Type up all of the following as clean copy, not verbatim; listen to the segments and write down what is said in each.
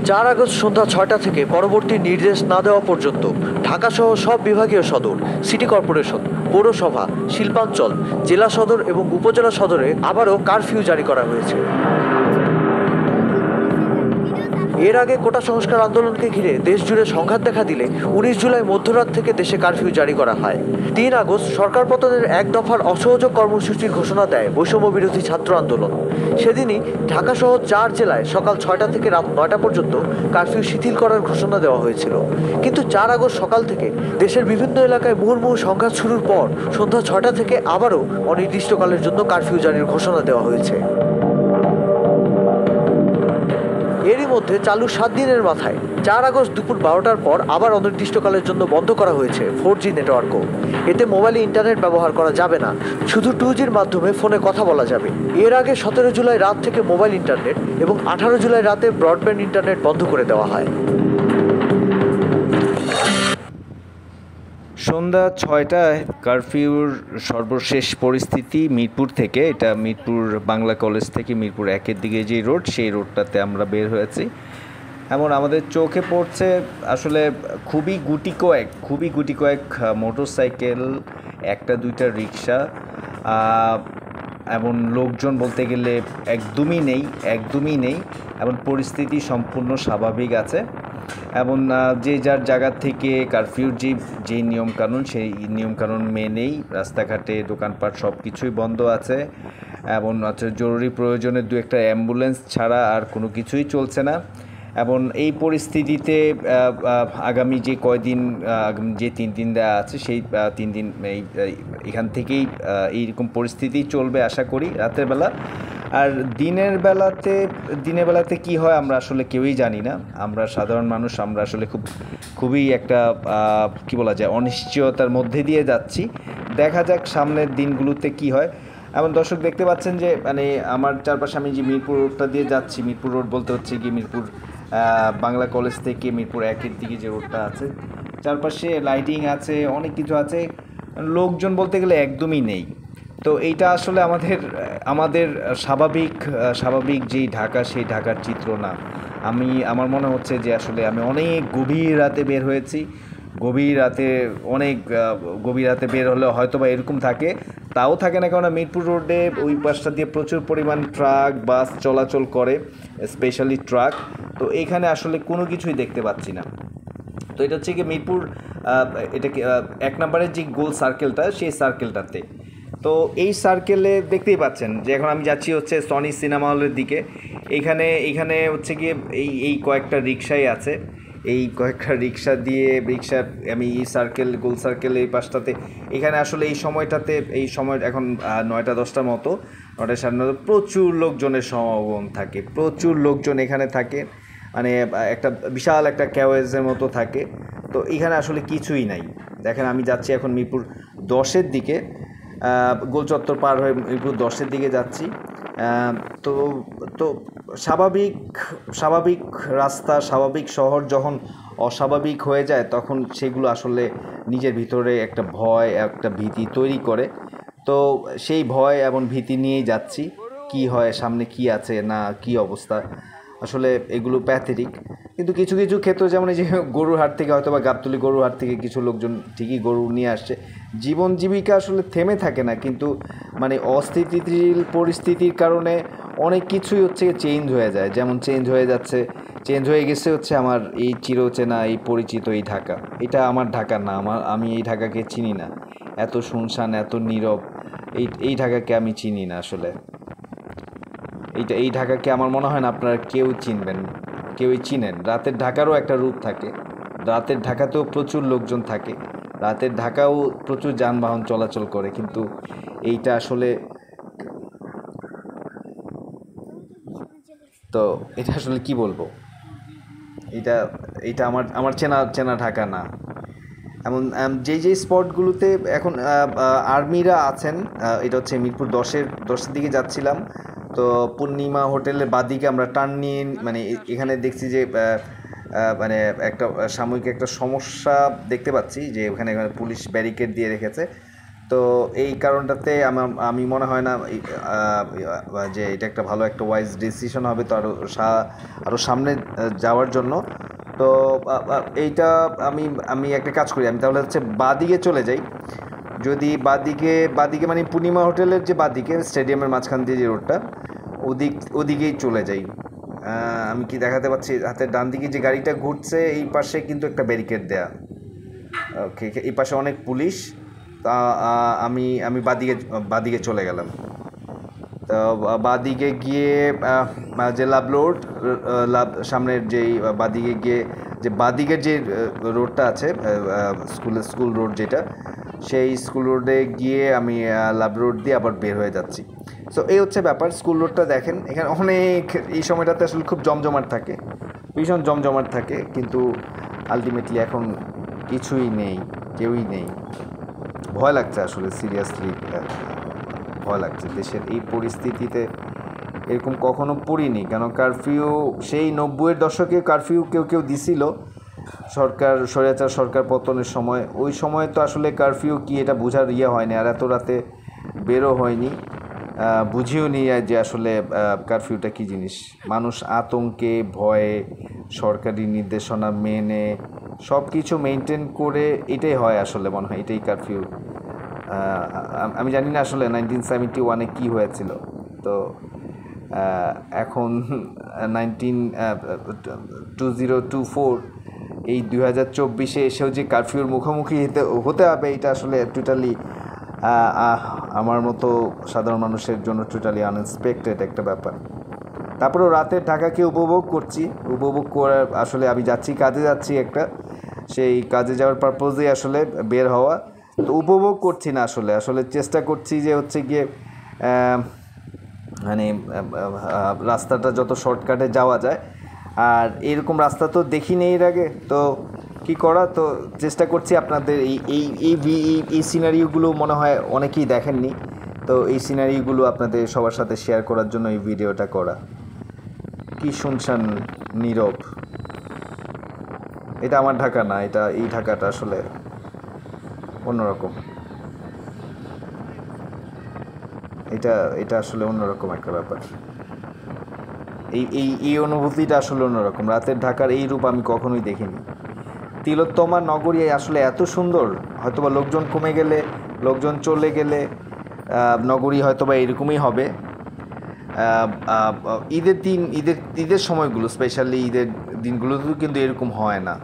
4 August সন্ধ্যা 6টা থেকে পরবর্তী নির্দেশ না দেওয়া পর্যন্ত ঢাকাসহ সব বিভাগীয় সদর, সিটি কর্পোরেশন, পৌরসভা, শিল্পাঞ্চল, জেলা সদর এবং উপজেলা সদরে আবারও কারফিউ জারি করা হয়েছে। এর আগে কোটা সংস্কার আন্দোলনকে ঘিরে দেশ জুড়ে সংঘাত দেখা দিলে 19 জুলাই মধ্যরাত থেকে দেশে কারফিউ জারি করা হয়। 3 আগস্ট সরকার পতনের এক দফার অসহযোগ কর্মসূচির ঘোষণা দেয় বৈষম্য বিরোধী ছাত্র আন্দোলন। সেদিনই ঢাকাসহ 4 জেলায় সকাল 6টা থেকে রাত 9টা পর্যন্ত কারফিউ শিথিল করার ঘোষণা দেওয়া হয়েছিল। কিন্তু 4 আগস্ট সকাল থেকে দেশের বিভিন্ন এলাকায় মুহুর্মুহু সংঘাত শুরুর পর সন্ধ্যা 6টা থেকে আবারও অনির্দিষ্টকালের জন্য কারফিউ জারির ঘোষণা দেওয়া হয়েছে। এরই মধ্যে চালু 7 দিনের মাথায় 4 আগস্ট দুপুর 12টার পর আবার অনির্দিষ্টকালের জন্য বন্ধ করা হয়েছে 4G নেটওয়ার্কও। এতে মোবাইলে ইন্টারনেট ব্যবহার করা যাবে না, শুধু 2Gর মাধ্যমে ফোনে কথা বলা যাবে। এর আগে 17 জুলাই রাত থেকে মোবাইল ইন্টারনেট এবং 18 জুলাই রাতে ব্রডব্যান্ড ইন্টারনেট বন্ধ করে দেওয়া হয়। সন্ধ্যা 6টায় কারফিউর সর্বশেষ পরিস্থিতি মিরপুর থেকে, এটা মিরপুর বাংলা কলেজ থেকে মিরপুর 1-এর দিকে যে রোড, সেই রোডটাতে আমরা বের হয়েছি। এমন আমাদের চোখে পড়ছে আসলে খুবই গুটি কয়েক মোটরসাইকেল, 1-2টা রিক্সা, এমন লোকজন বলতে গেলে একদমই নেই। এমন পরিস্থিতি সম্পূর্ণ স্বাভাবিক আছে। এবং যে যার জায়গা থেকে কারফিউর যে নিয়মকানুন, সেই নিয়মকানুন মেনেই রাস্তাঘাটে দোকানপাট সব কিছুই বন্ধ আছে। এবং জরুরি প্রয়োজনে 2-একটা অ্যাম্বুলেন্স ছাড়া আর কোনো কিছুই চলছে না। এবং এই পরিস্থিতিতে আগামী যে কয়দিন, যে 3 দিন দেওয়া আছে, সেই 3 দিন এখান থেকেই এইরকম পরিস্থিতি চলবে আশা করি রাতের বেলা। আর দিনের বেলাতে কি হয় আমরা আসলে কেউই জানি না। আমরা সাধারণ মানুষ, আমরা আসলে খুবই একটা কি বলা যায়, অনিশ্চয়তার মধ্যে দিয়ে যাচ্ছি। দেখা যাক সামনের দিনগুলোতে কি হয়। এমন দর্শক দেখতে পাচ্ছেন যে মানে আমার চারপাশে, আমি যে মিরপুর রোডটা দিয়ে যাচ্ছি, মিরপুর রোড বলতে হচ্ছে কি মিরপুর বাংলা কলেজ থেকে মিরপুর 1-এর দিকে যে রোডটা আছে, চারপাশে লাইটিং আছে, অনেক কিছু আছে, লোকজন বলতে গেলে একদমই নেই। তো এইটা আসলে আমাদের স্বাভাবিক যেই ঢাকা, সেই ঢাকার চিত্র না। আমার মনে হচ্ছে যে আসলে আমি অনেক গভীর রাতে বের হয়েছি। অনেক গভীর রাতে বের হলে হয়তো বা এরকম থাকে, তাও থাকে না, কারণ মিরপুর রোডে ওই পাশটা দিয়ে প্রচুর পরিমাণ ট্রাক, বাস চলাচল করে, স্পেশালি ট্রাক। তো এইখানে আসলে কোনো কিছুই দেখতে পাচ্ছি না। তো এটা হচ্ছে কি মিরপুর, এটাকে 1 নম্বরের যে গোল সার্কেলটা, সেই সার্কেলটাতে। তো এই সার্কেলে দেখতেই পাচ্ছেন যে এখন আমি যাচ্ছি হচ্ছে সনি সিনেমা হলের দিকে। এইখানে হচ্ছে গিয়ে এই কয়েকটা রিক্সাই আছে। এই কয়েকটা রিক্সা আমি এই গোল সার্কেল এই পাশটাতে, এখানে আসলে এই সময় এখন 9টা-10টার মতো, 9টা-9:30, প্রচুর লোকজনের সমাগম থাকে, প্রচুর লোকজন এখানে থাকে, মানে একটা বিশাল একটা ক্যাওয়েজের মতো থাকে। তো এখানে আসলে কিছুই নাই। দেখেন আমি যাচ্ছি এখন মিরপুর 10-এর দিকে, গোল চত্বর পার হয়ে মিরপুর 10-এর দিকে যাচ্ছি। তো তো স্বাভাবিক রাস্তা, স্বাভাবিক শহর যখন অস্বাভাবিক হয়ে যায়, তখন সেগুলো আসলে নিজের ভিতরে একটা ভয়, একটা ভীতি তৈরি করে। তো সেই ভয় এবং ভীতি নিয়েই যাচ্ছি, কি হয় সামনে, কি আছে না কি অবস্থা, আসলে এগুলো প্যাথেটিক। কিন্তু কিছু ক্ষেত্রে, যেমন এই যে গরুর হাট থেকে, হয়তো বা গাবতলী গরুর হাট থেকে কিছু লোকজন ঠিকই গরু নিয়ে আসছে। জীবন জীবিকা আসলে থেমে থাকে না, কিন্তু মানে অস্থিতিশীল পরিস্থিতির কারণে অনেক কিছুই হচ্ছে চেঞ্জ হয়ে যায়। যেমন চেঞ্জ হয়ে গেছে হচ্ছে আমার এই চিরচেনা, এই পরিচিত এই ঢাকা। এটা আমার ঢাকা না, আমি এই ঢাকাকে চিনি না। এত শুনশান, এত নীরব, এই ঢাকাকে আমি চিনি না আসলে। এই ঢাকাকে আমার মনে হয় না আপনারা কেউই চিনেন। রাতের ঢাকারও একটা রূপ থাকে, রাতের ঢাকাতেও প্রচুর লোকজন থাকে, রাতের ঢাকাও প্রচুর যানবাহন চলাচল করে, কিন্তু এইটা আসলে এটা আসলে কি বলবো, এটা আমার চেনা ঢাকা না। এমন যেই স্পটগুলোতে এখন আর্মিরা আছেন, এটা হচ্ছে মিরপুর 10-এর দিকে যাচ্ছিলাম। তো পূর্ণিমা হোটেলের বাদিকে আমরা টার্ন নিয়ে, মানে এখানে দেখছি যে মানে একটা সাময়িক একটা সমস্যা দেখতে পাচ্ছি, যে ওখানে পুলিশ ব্যারিকেড দিয়ে রেখেছে। তো এই কারণটাতে আমি মনে হয় না যে এটা একটা ভালো একটা ওয়াইজ ডিসিশন হবে তো আরও সামনে যাওয়ার জন্য। তো এইটা আমি একটা কাজ করি, আমি তাহলে হচ্ছে বাদিকে চলে যাই। যদি বাদিকে মানে পূর্ণিমা হোটেলের যে বাদিকে স্টেডিয়ামের মাঝখান দিয়ে যে রোডটা ওদিকেই চলে যাই। আমি কি দেখাতে পাচ্ছি, হাতের ডান দিকে যে গাড়িটা ঘুরছে এই পাশে কিন্তু একটা ব্যারিকেড দেয়া। ওকে, এই পাশে অনেক পুলিশ। তা আমি বাদিকে চলে গেলাম। তো বাদিকে গিয়ে যে সামনের যেই বাদিকে গিয়ে যে বাদিকের যে রোডটা আছে স্কুল রোড যেটা, সেই স্কুল রোডে গিয়ে আমি লাভ রোড দিয়ে আবার বের হয়ে যাচ্ছি। সো এই হচ্ছে ব্যাপার। স্কুল রোডটা দেখেন, এখানে অনেক এই সময়টাতে আসলে খুব জমজমাট থাকে, ভীষণ জমজমাট থাকে, কিন্তু আলটিমেটলি এখন কিছুই নেই, কেউই নেই। ভয় লাগছে আসলে, সিরিয়াসলি ভয় লাগছে। দেশের এই পরিস্থিতিতে এরকম কখনো পড়িনি, কেন কারফিউ সেই 90-এর দশকে কারফিউ কেউ দিছিল স্বৈরাচার সরকার পতনের সময়। ওই সময় তো আসলে কারফিউ কি এটা বোঝার হয়নি, আর এত রাতে বেরো হয়নি, বুঝিও নি যে আসলে কারফিউটা কী জিনিস। মানুষ আতঙ্কে ভয়ে সরকারি নির্দেশনা মেনে সব কিছু মেনটেন করে এটাই হয় আসলে, মনে হয় এটাই কারফিউ। আমি জানি না আসলে 1971-এ কী হয়েছিল। তো এখন 2024 এই 2024-এ এসেও যে কারফিউর মুখোমুখি হতে হবে, এটা আসলে টোটালি আমার মতো সাধারণ মানুষের জন্য টোটালি আনএক্সপেক্টেড একটা ব্যাপার। তারপরেও রাতের ঢাকাকে উপভোগ করার আসলে আমি কাজে যাচ্ছি একটা, সেই কাজে যাওয়ার পারপোজেই আসলে বের হওয়া। তো উপভোগ করছি না আসলে চেষ্টা করছি যে হচ্ছে গিয়ে মানে রাস্তাটা যত শর্টকাটে যাওয়া যায়, আর এরকম রাস্তা তো দেখিনি এর আগে, তো কি করা, তো চেষ্টা করছি আপনাদের এই সিনারিওগুলো মনে হয় অনেকেই দেখেননি, তো এই সিনারিওগুলো আপনাদের সবার সাথে শেয়ার করার জন্য এই ভিডিওটা করা। কি শুনছেন নীরব, এটা আমার ঢাকা না, এই ঢাকাটা আসলে অন্যরকম। এটা আসলে অন্যরকম একটা ব্যাপার। এই অনুভূতিটা আসলে অন্যরকম। রাতের ঢাকার এই রূপ আমি কখনোই দেখিনি। তিলোত্তমা নগরী আসলে এত সুন্দর, হয়তোবা লোকজন কমে গেলে, লোকজন চলে গেলে নগরী হয়তোবা এরকমই হবে। ঈদের সময়গুলো, স্পেশালি ঈদের দিনগুলোতেও কিন্তু এরকম হয় না।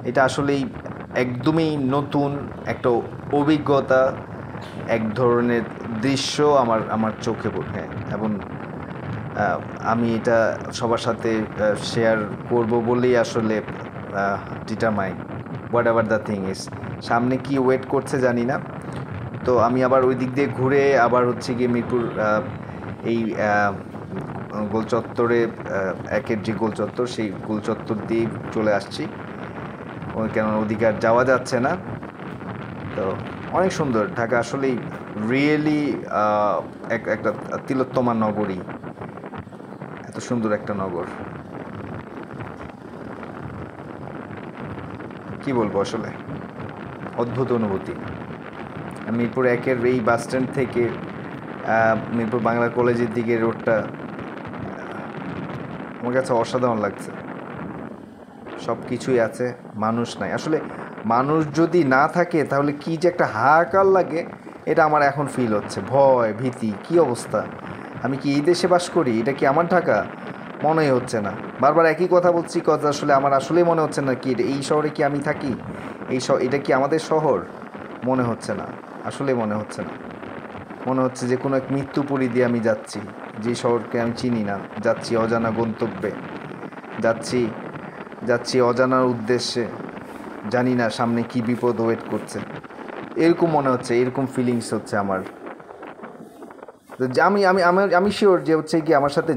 এটা আসলেই একদমই নতুন একটা অভিজ্ঞতা, এক ধরনের দৃশ্য আমার চোখে পড়ে, এবং আমি এটা সবার সাথে শেয়ার করব বলেই আসলে determine what ever the thing is. সামনে কি ওয়েট করছে জানি না। তো আমি আবার ওই দিক দিয়ে ঘুরে আবার হচ্ছে গিয়ে মিরপুর এই গোলচত্বরে একের যে গোলচত্বর, সেই গোলচত্বর দিয়ে চলে আসছি, কেননা ওদিকে আর যাওয়া যাচ্ছে না। তো অনেক সুন্দর ঢাকা, আসলেই রিয়েলি একটা তিলোত্তমা নগরী, এত সুন্দর একটা নগর, কি বলবো আসলে, অদ্ভুত অনুভূতি। মিরপুর একের এই বাস স্ট্যান্ড থেকে মিরপুর বাংলা কলেজের দিকে রোডটা আমার কাছে অসাধারণ লাগছে। সব কিছুই আছে, মানুষ নাই আসলে। মানুষ যদি না থাকে তাহলে কি যে একটা হাহাকার লাগে, এটা আমার এখন ফিল হচ্ছে। ভয়, ভীতি, কি অবস্থা। আমি কি এই দেশে বাস করি? এটা কি আমার ঢাকা? মনেই হচ্ছে না। বারবার একই কথা বলছি, কথা আসলে আমার আসলেই মনে হচ্ছে না কি এই শহরে কি আমি থাকি, এটা কি আমাদের শহর? মনে হচ্ছে না, আসলে মনে হচ্ছে না। মনে হচ্ছে যে কোনো এক মৃত্যুপুরী দিয়ে আমি যাচ্ছি, যে শহরকে আমি চিনি না। যাচ্ছি অজানা গন্তব্যে, যাচ্ছি অজানার উদ্দেশ্যে, জানি না সামনে কি বিপদ ওয়েট করছে। এরকম মনে হচ্ছে, এরকম ফিলিংস হচ্ছে আমার। আমি শিওর যে হচ্ছে কি আমার সাথে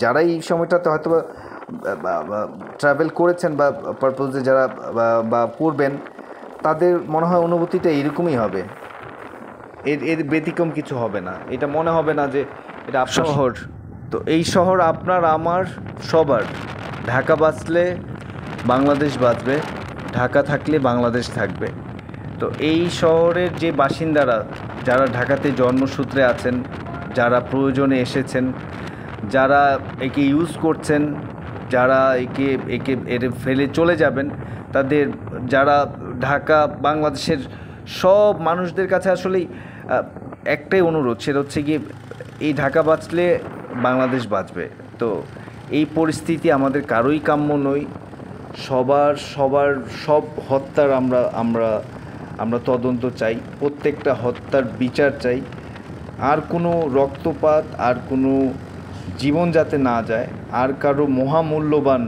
যারাই এই সময়টাতে হয়তো ট্রাভেল করেছেন বা পারপোজে যারা বা করবেন, তাদের মনে হয় অনুভূতিটা এরকমই হবে। এর ব্যতিক্রম কিছু হবে না। এটা মনে হবে না যে এটা শহর। তো এই শহর আপনার, আমার, সবার। ঢাকা বাঁচলে বাংলাদেশ বাঁচবে, ঢাকা থাকলে বাংলাদেশ থাকবে। তো তো এই শহরের যে বাসিন্দারা যারা ঢাকাতে জন্মসূত্রে আছেন, যারা প্রয়োজনে এসেছেন, যারা একে ইউজ করছেন, যারা একে ফেলে চলে যাবেন, তাদের যারা ঢাকা বাংলাদেশের সব মানুষদের কাছে আসলেই একটাই অনুরোধ, সেটা হচ্ছে কি এই ঢাকা বাঁচলে বাংলাদেশ বাঁচবে। তো এই পরিস্থিতি আমাদের কারোই কাম্য নই। সবার সব হত্যার আমরা তদন্ত চাই, প্রত্যেকটা হত্যার বিচার চাই। আর কোনো রক্তপাত, আর কোনো জীবন যাতে না যায়, আর কারো মহামূল্যবান,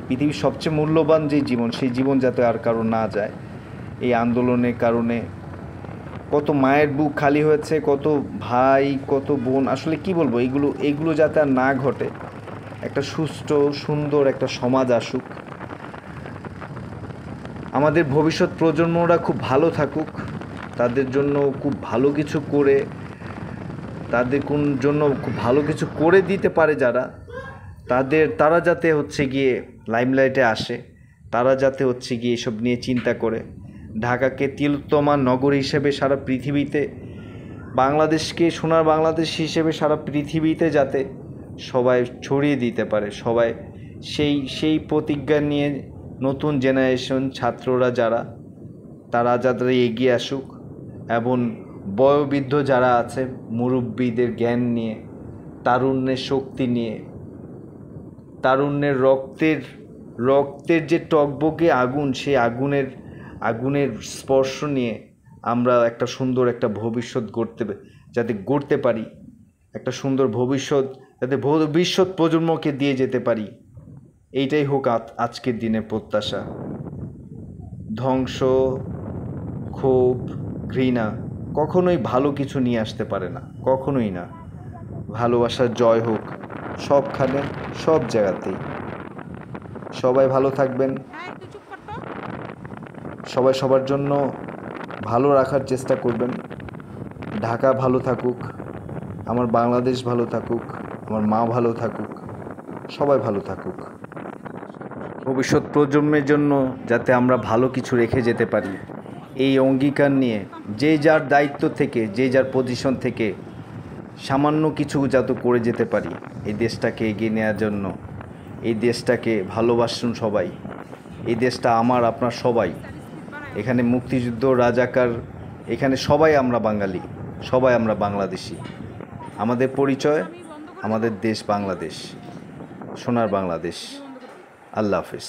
পৃথিবীর সবচেয়ে মূল্যবান যে জীবন, সেই জীবন যাতে আর কারো না যায়। এই আন্দোলনের কারণে কত মায়ের বুক খালি হয়েছে, কত ভাই, কত বোন, আসলে কি বলবো, এগুলো যাতে আর না ঘটে। একটা সুষ্ঠু সুন্দর একটা সমাজ আসুক, আমাদের ভবিষ্যৎ প্রজন্মরা খুব ভালো থাকুক, তাদের জন্য খুব ভালো কিছু করে, জন্য খুব ভালো কিছু করে দিতে পারে যারা, তারা যাতে হচ্ছে গিয়ে লাইমলাইটে আসে, তারা যাতে হচ্ছে গিয়ে এসব নিয়ে চিন্তা করে ঢাকাকে তিলোত্তমা নগর হিসেবে সারা পৃথিবীতে, বাংলাদেশকে সোনার বাংলাদেশ হিসেবে সারা পৃথিবীতে যাতে সবাই ছড়িয়ে দিতে পারে। সবাই সেই প্রতিজ্ঞা নিয়ে নতুন জেনারেশন ছাত্ররা তারা যাতে এগিয়ে আসুক, এবং বয়োবৃদ্ধ যারা আছে মুরব্বীদের জ্ঞান নিয়ে, তারুণ্যের শক্তি নিয়ে, তারুণ্যের রক্তের যে টকবকে আগুন, সেই আগুনের স্পর্শ নিয়ে আমরা একটা সুন্দর একটা ভবিষ্যৎ গড়তে পারি, একটা সুন্দর ভবিষ্যৎ যাতে ভবিষ্যৎ প্রজন্মকে দিয়ে যেতে পারি। এইটাই হোক আজকের দিনের প্রত্যাশা। ধ্বংস, ক্ষোভ, ঘৃণা কখনোই ভালো কিছু নিয়ে আসতে পারে না, কখনোই না। ভালোবাসার জয় হোক সবখানে, সব জায়গাতেই। সবাই ভালো থাকবেন, সবাই সবার জন্য ভালো রাখার চেষ্টা করবেন। ঢাকা ভালো থাকুক, আমার বাংলাদেশ ভালো থাকুক, আমার মা ভালো থাকুক, সবাই ভালো থাকুক। ভবিষ্যৎ প্রজন্মের জন্য যাতে আমরা ভালো কিছু রেখে যেতে পারি, এই অঙ্গীকার নিয়ে যে যার দায়িত্ব থেকে, যে যার পজিশন থেকে সামান্য কিছু যাতে করে যেতে পারি এই দেশটাকে এগিয়ে নেওয়ার জন্য। এই দেশটাকে ভালোবাসুন সবাই, এই দেশটা আমার, আপনার সবাই। এখানে মুক্তিযুদ্ধ, রাজাকার, এখানে সবাই আমরা বাঙালি, সবাই আমরা বাংলাদেশি। আমাদের পরিচয়, আমাদের দেশ বাংলাদেশ, সোনার বাংলাদেশ। আল্লাহ হাফেজ।